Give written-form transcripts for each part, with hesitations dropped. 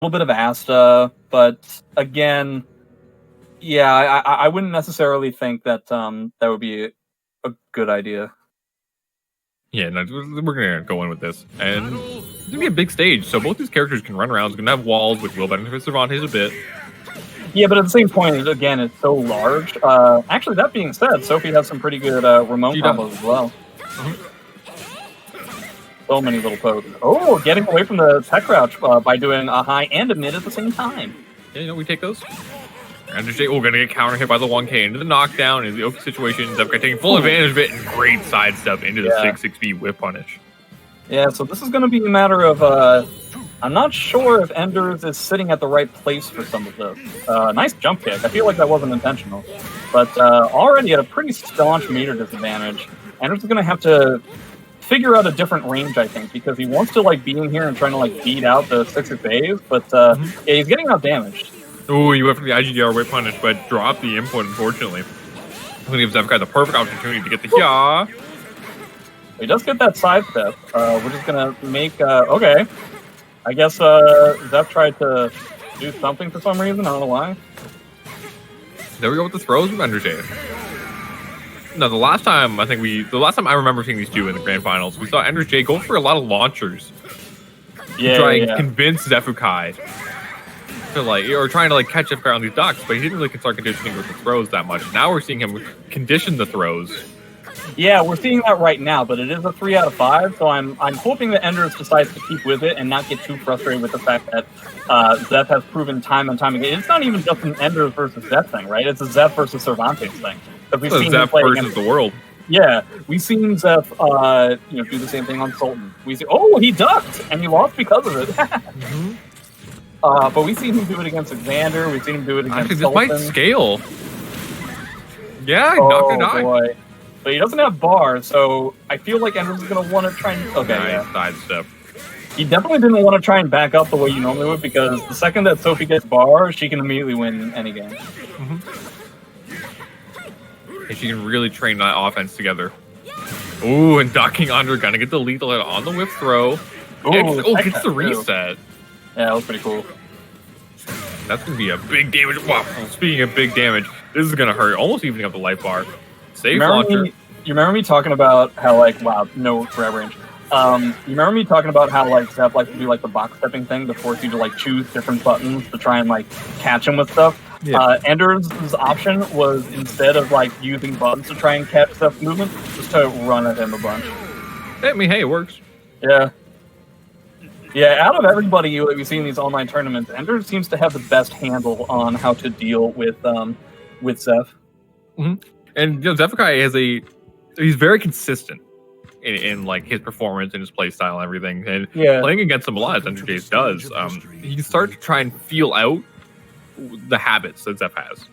little bit of Asta, but again, yeah, I wouldn't necessarily think that that would be a good idea. Yeah, no, we're gonna go in with this, and it's gonna be a big stage, so both these characters can run around. It's gonna have walls, which will benefit Cervantes a bit. Yeah, but at the same point, again, it's so large. Actually, that being said, Sophie has some pretty good Ramon combos as well. So many little poses. Oh, getting away from the tech crouch by doing a high and a mid at the same time. Yeah, you know, we take those. And gonna get counter hit by the 1K into the knockdown in the Oki situation. Xephukai taking full advantage of it and great sidestep into the 6-6B whip punish. Yeah, so this is going to be a matter of, I'm not sure if Enders is sitting at the right place for some of this. Nice jump kick. I feel like that wasn't intentional. But already at a pretty staunch meter disadvantage, Enders is going to have to figure out a different range, I think, because he wants to like be in here and trying to like beat out the 6-6As, but yeah, he's getting out damaged. Ooh, you went for the IGDR whip punish, but dropped the input, unfortunately. I'm going to give Xephukai the perfect opportunity to get the Hya. He does get that sidestep. We're just going to make... okay. I guess Zeph tried to do something for some reason. I don't know why. There we go with the throws from Enderjay. No, the last time I remember seeing these two in the grand finals, we saw Enderjay go for a lot of launchers. Yeah, to try and convince Xephukai to trying to catch Xephukai on these docks, but he didn't really start conditioning with the throws that much. Now we're seeing him condition the throws. Yeah, we're seeing that right now, but it is a 3 out of 5, so I'm hoping that Enders decides to keep with it and not get too frustrated with the fact that Zeph has proven time and time again. It's not even just an Enders versus Zeph thing, right? It's a Zeph versus Cervantes thing. We've seen Zeph versus the world. Yeah, we've seen Zeph do the same thing on Sultan. He ducked, and he lost because of it. But we've seen him do it against Xander, we've seen him do it against Sultan. This might scale. Yeah, knocked it out. Boy. But he doesn't have bars, so I feel like Enders is going to want to try and... Okay, nice sidestep. He definitely didn't want to try and back up the way you normally would, because the second that Sophie gets bars, she can immediately win any game. And she can really train that offense together. Ooh, and ducking under, gonna get the lethal on the whip throw. Gets the reset. Yeah, that was pretty cool. That's gonna be a big damage. Wow, speaking of big damage, this is gonna hurt. Almost evening up the life bar. Save launcher. You remember me talking about how, no grab range. You remember me talking about how, Zeph likes to do, the box stepping thing to force you to, choose different buttons to try and, catch him with stuff? Yeah. Enders' option was, instead of, using buttons to try and catch Zeph's movement, just to run at him a bunch. I mean, hey, it works. Yeah. Yeah, out of everybody that we see in these online tournaments, Enders seems to have the best handle on how to deal with Zeph. And Xephukai he's very consistent in his performance and his play style and everything. And playing against him a lot, as Enderjay does, he can start to try and feel out the habits that Zeph has.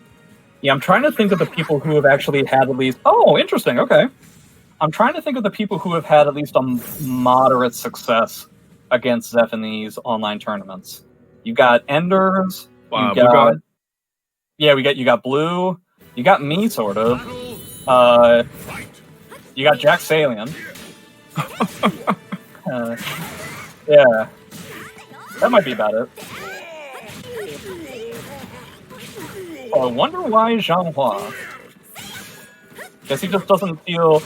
Yeah, I'm trying to think of the people who have actually had at least... Oh, interesting, okay. I'm trying to think of the people who have had at least a moderate success against Zeph in these online tournaments. You got Enders, you got Blue, you got me, sort of. You got Jack Salian. Yeah. That might be about it. I wonder why Xianghua. Guess he just doesn't feel...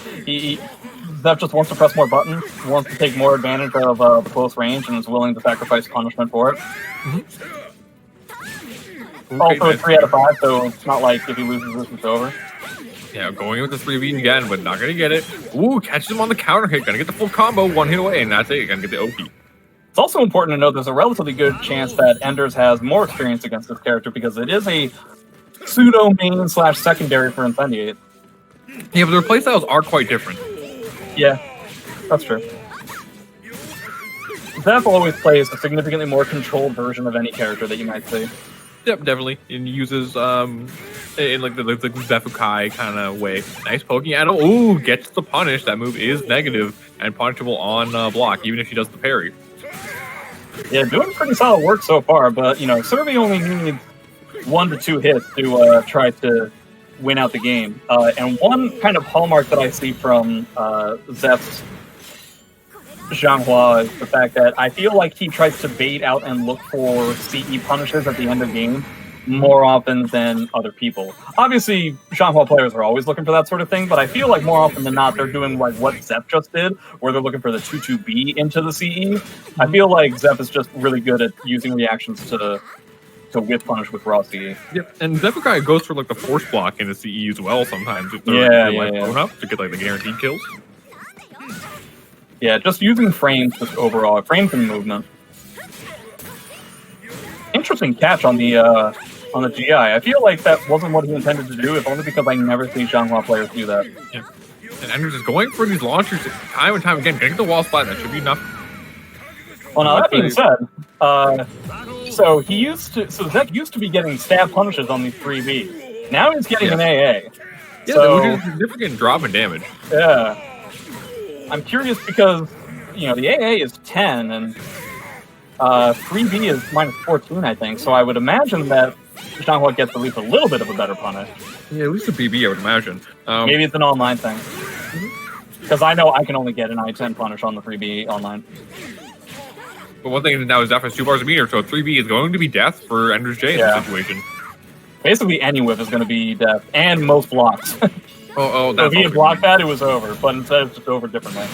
Zeph just wants to press more buttons, wants to take more advantage of the close range, and is willing to sacrifice punishment for it. Also, a 3 out of 5, so it's not like if he loses this, it's over. Yeah, going with the 3v again, but not gonna get it. Ooh, catches him on the counter hit, gonna get the full combo, one hit away, and that's it, gonna get the Oki. It's also important to note there's a relatively good chance that Enders has more experience against this character, because it is a pseudo-main/secondary for Incendiate. Yeah, but their playstyles are quite different. Yeah, that's true. Zeph always plays a significantly more controlled version of any character that you might see. Yep, definitely. And uses in the Xephukai kind of way. Nice poking at him. Ooh, gets the punish. That move is negative and punishable on block, even if she does the parry. Yeah, doing pretty solid work so far, but Cervi only needs 1 to 2 hits to try to win out the game. And one kind of hallmark that I see from Zeph's Xianghua is the fact that I feel like he tries to bait out and look for CE punishes at the end of the game more often than other people. Obviously, Xianghua players are always looking for that sort of thing, but I feel like more often than not, they're doing like what Xeph just did, where they're looking for the 2-2B into the CE. I feel like Xeph is just really good at using reactions to whip punish with raw CE. Yep, and Xephukai goes for like the force block in the CE as well sometimes if they're blown up to get like the guaranteed kills. Yeah, just using frames just overall, frames and movement. Interesting catch on the GI. I feel like that wasn't what he intended to do, if only because I never see Xianghua players do that. Yeah. And Anders is going for these launchers time and time again, getting the wall splat. That should be enough. Well, now that being said, so Xeph used to be getting stab punishes on these 3B. Now he's getting an AA. Yeah, so, which is a significant drop in damage. Yeah. I'm curious because, you know, the AA is 10 and 3B is -14, I think. So I would imagine that Xianghua gets at least a little bit of a better punish. Yeah, at least a BB, I would imagine. Maybe it's an online thing. Because I know I can only get an I-10 punish on the 3B online. But one thing now is Zeph has 2 bars a meter, so 3B is going to be death for Enders J in this situation. Basically, any whiff is going to be death, and most blocks. That's so if he had blocked that, it was over, but instead it's just over differently.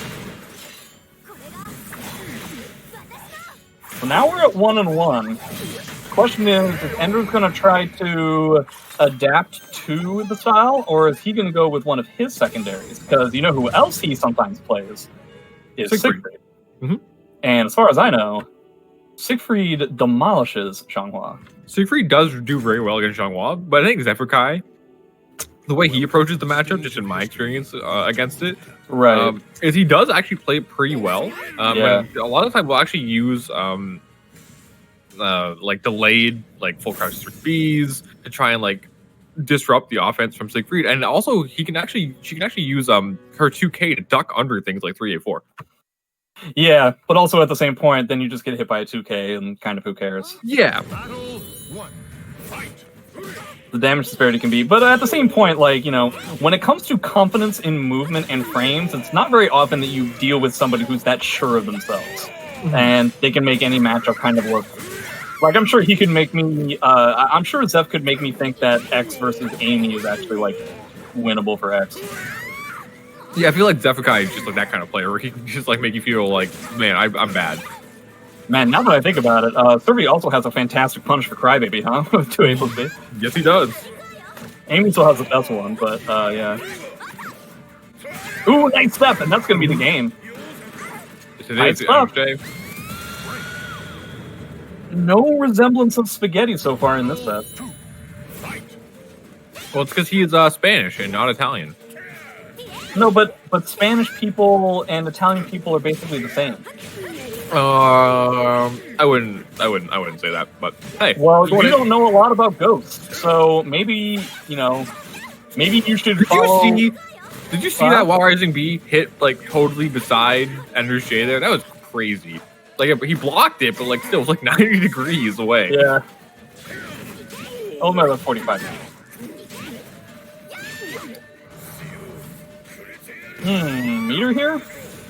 So now we're at 1-1. The question is Ender's going to try to adapt to the style, or is he going to go with one of his secondaries? Because you know who else he sometimes plays is Siegfried. And as far as I know, Siegfried demolishes Xianghua. Siegfried does do very well against Xianghua, but I think Xephukai, the way he approaches the matchup, just in my experience against it, is he does actually play pretty well. And a lot of the time we'll actually use like delayed, like full crouch 3Bs to try and like disrupt the offense from Siegfried, and also she can actually use her 2K to duck under things like 3A4. Yeah, but also at the same point, then you just get hit by a 2K and kind of who cares. Yeah. The damage disparity can be, but at the same point, like, you know, when it comes to confidence in movement and frames, it's not very often that you deal with somebody who's that sure of themselves. And they can make any matchup kind of work. Like, I'm sure he could make me, I'm sure Xeph could make me think that X versus Amy is actually, like, winnable for X. Yeah, I feel like Xephukai is just like that kind of player where he can just like make you feel like, man, I'm bad. Man, now that I think about it, Cervantes also has a fantastic punish for Crybaby, huh? With 2A+B. Yes, he does. Amy still has the best one, but yeah. Ooh, nice step, and that's going to be the game. Nice step. No resemblance of spaghetti so far in this set. Well, it's because he is Spanish and not Italian. No, but Spanish people and Italian people are basically the same. I wouldn't say that, but hey. Well, we don't know a lot about ghosts, so maybe, you know, maybe you should follow... Did you see that Wild Rising B hit, like, totally beside Enders J there? That was crazy. Like, he blocked it, but, like, still, it was, like, 90 degrees away. Yeah. Oh, no, that's 45. Meter here?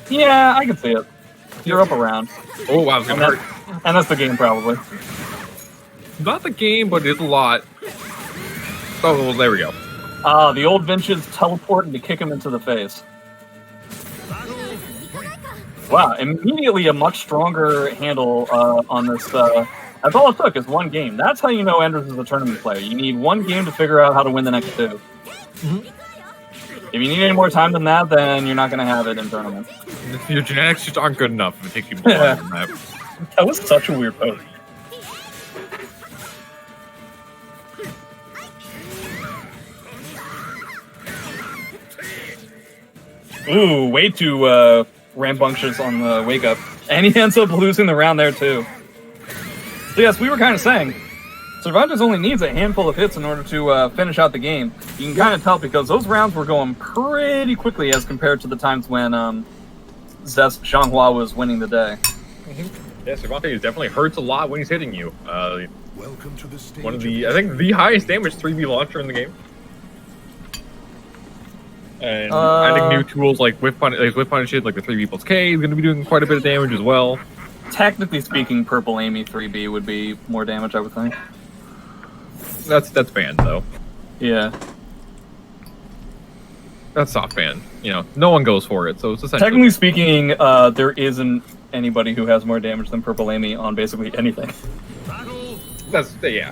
Yeah, I can see it. You're up around. Oh, wow, it's gonna hurt. And that's the game, probably. Not the game, but it's a lot. Oh, well, there we go. The old Vinches teleporting to kick him into the face. Wow, immediately a much stronger handle on this. That's all it took, is one game. That's how you know Enders is a tournament player. You need one game to figure out how to win the next two. If you need any more time than that, then you're not going to have it in tournaments. Your genetics just aren't good enough if it takes you more than that. That was such a weird pose. Ooh, way too rambunctious on the wake up. And he ends up losing the round there too. So yes, we were kind of saying, Cervantes only needs a handful of hits in order to finish out the game. You can kind of tell because those rounds were going pretty quickly as compared to the times when Xianghua was winning the day. Yeah, Cervantes definitely hurts a lot when he's hitting you. Welcome to the stage. One of the, I think, the highest damage 3B launcher in the game. And adding new tools like whiff punishes, like the 3B plus K, is going to be doing quite a bit of damage as well. Technically speaking, Purple Amy 3B would be more damage, I would think. That's banned though. Yeah. That's soft ban. You know, no one goes for it, so it's essentially... Technically speaking, there isn't anybody who has more damage than Purple Amy on basically anything. Yeah.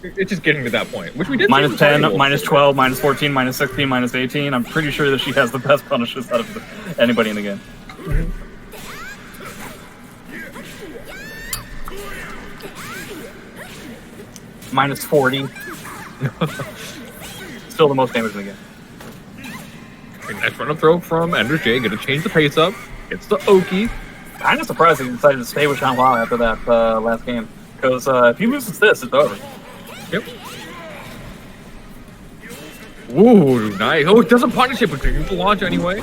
It's just getting to that point, which we did. Minus 10, minus 12, minus 14, minus 16, minus 18. I'm pretty sure that she has the best punishes out of anybody in the game. Minus 40. Still the most damage in the game. Nice run-up throw from Ender J. Gonna change the pace up. Gets the Oki. Kind of surprised he decided to stay with Xianghua after that last game. Because if he loses this, it's over. Yep. Ooh, nice. Oh, it doesn't punish it, but it can launch anyway.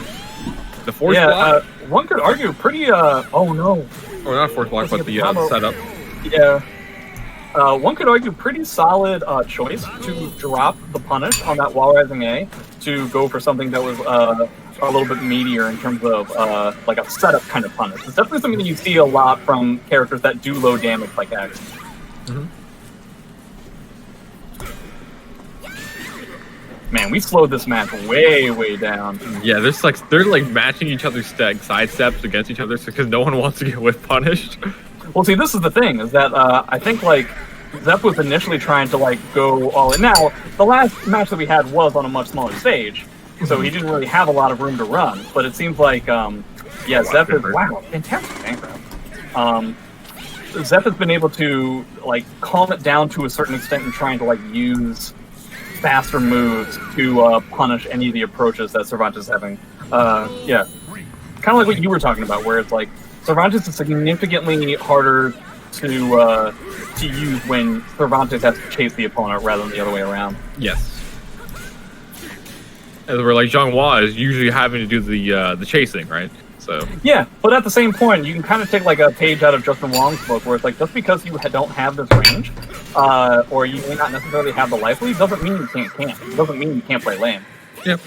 The force block. One could argue pretty, oh no. Or not force block, but the setup. Yeah. One could argue pretty solid choice to drop the punish on that wall rising A to go for something that was a little bit meatier in terms of like a setup kind of punish. It's definitely something that you see a lot from characters that do low damage like X. Man, we slowed this match way down. Yeah, they're like matching each other's side steps against each other because no one wants to get whiff punished. Well, see, this is the thing, is that I think, like, Zep was initially trying to, like, go all in. Now, the last match that we had was on a much smaller stage, so he didn't really have a lot of room to run, but it seems like, yeah, Zep is, wow, fantastic bankrupt. Zep has been able to, like, calm it down to a certain extent and trying to, like, use faster moves to punish any of the approaches that Cervantes is having. Yeah, kind of like what you were talking about, where it's like, Cervantes is significantly harder to use when Cervantes has to chase the opponent rather than the other way around. Yes. As we're like, Xianghua is usually having to do the chasing, right? So yeah, but at the same point, you can kind of take like a page out of Justin Wong's book, where it's like, just because you don't have this range, or you may not necessarily have the life lead, doesn't mean you can't camp. It doesn't mean you can't play lane. Yep.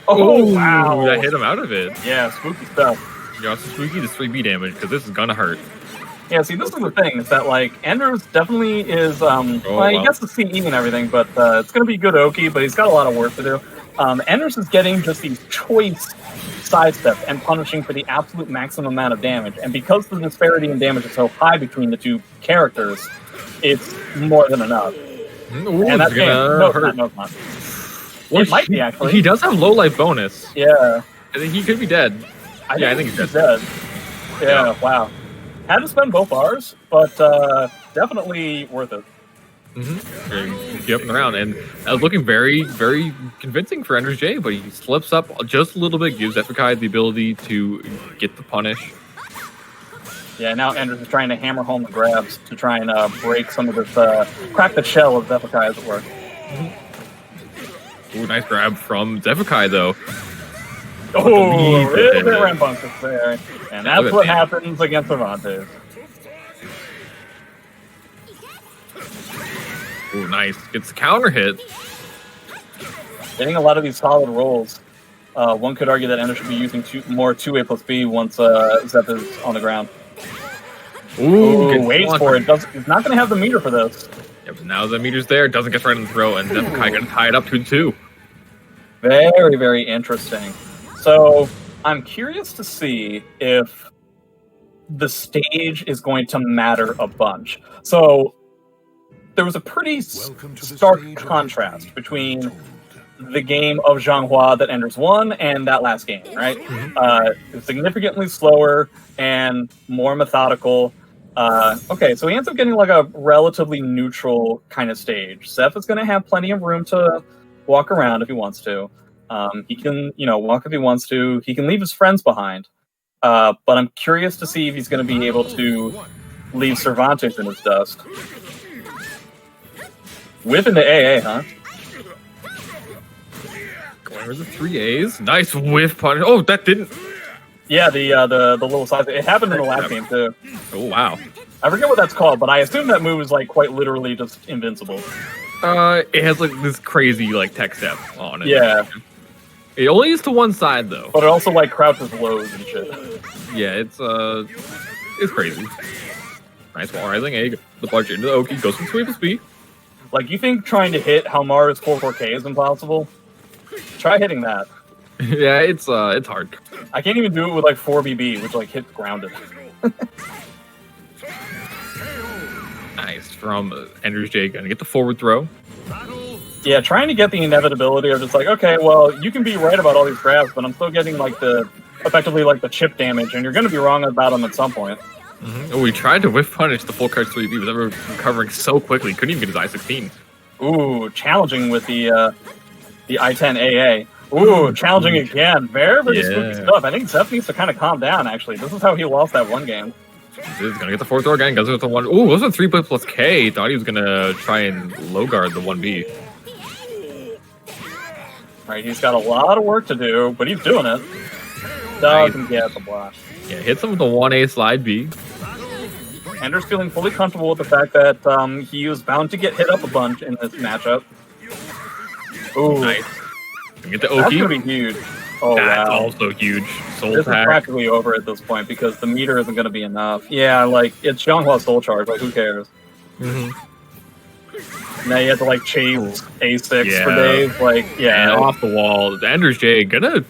Oh wow, that hit him out of it. Yeah, spooky stuff. You also spooky the 3B damage because this is gonna hurt. Yeah, see, this is the thing, is that, like, Enders definitely is, well, he gets the CE and everything, but it's going to be good Oki, but he's got a lot of work to do. Enders is getting just these choice sidesteps and punishing for the absolute maximum amount of damage, and because the disparity in damage is so high between the two characters, it's more than enough. Ooh, and that's gonna hurt. No, it's not. Well, it might be, actually. He does have low life bonus. Yeah. I think he could be dead. I think he's dead. Yeah, wow. Had to spend both bars, but definitely worth it. Jumping around, and looking very, very convincing for Ender J, but he slips up just a little bit, gives Xephukai the ability to get the punish. Yeah, now Enders is trying to hammer home the grabs to try and break some of this, crack the shell of Xephukai, as it were. Ooh, nice grab from Xephukai, though. Oh, it's a rambunctious there. And that's what happens against Cervantes. Ooh, nice. Gets the counter hit. Getting a lot of these solid rolls. One could argue that Ender should be using more 2A plus B once Zep is on the ground. Ooh, waits for it. He's not going to have the meter for this. Yeah, but now the meter's there. Doesn't get right in the throat, and Xephukai going to tie it up 2-2. Very, very interesting. So I'm curious to see if the stage is going to matter a bunch. So there was a pretty stark contrast between the game of Xianghua that Enders won and that last game, right? Significantly slower and more methodical. Okay, so he ends up getting like a relatively neutral kind of stage. Zeph is going to have plenty of room to walk around if he wants to. He can, walk if he wants to. He can leave his friends behind. But I'm curious to see if he's going to be able to leave Cervantes in his dust. Whip into AA, huh? Going for the 3As. Nice whiff punish. Oh, that didn't... Yeah, the little size. It happened in the last game, too. Oh, wow. I forget what that's called, but I assume that move is, like, quite literally just invincible. It has, like, this crazy, like, tech step on it. Yeah. It only is to one side though. But it also like crouches lows and shit. Yeah, it's crazy. Nice wall rising A, the punch into the Oki, goes from sweep to speed. Like, you think trying to hit Halmar's 4-4K is impossible? Try hitting that. Yeah, it's hard. I can't even do it with like 4BB, which like hits grounded. Nice from Ender's J, gonna get the forward throw. Yeah, trying to get the inevitability of just like, okay, well, you can be right about all these grabs, but I'm still getting like effectively like the chip damage, and you're gonna be wrong about them at some point. Oh, we tried to whiff punish the full card 3B, but they were recovering so quickly, couldn't even get his I-16. Ooh, challenging with the I-10 AA. Ooh, challenging again. Very, very spooky stuff. I think Zeph needs to kind of calm down, actually. This is how he lost that one game. He's gonna get the fourth throw again, goes with the one. Ooh, it was a 3 plus K. Thought he was gonna try and low guard the 1B. Alright, he's got a lot of work to do, but he's doing it. Doesn't get the block. Yeah, hits him with the 1A slide B. Ender's feeling fully comfortable with the fact that he was bound to get hit up a bunch in this matchup. Ooh. Nice. Get the That's Oki. gonna be huge. Oh, That's wow. also huge. Soul This is Pack. practically over at this point because the meter isn't gonna be enough. Yeah, like, it's Xianghua Soul Charge, like, who cares? Now you have to, like, chase A6 for days, like, yeah. And off the wall, Ender's J gonna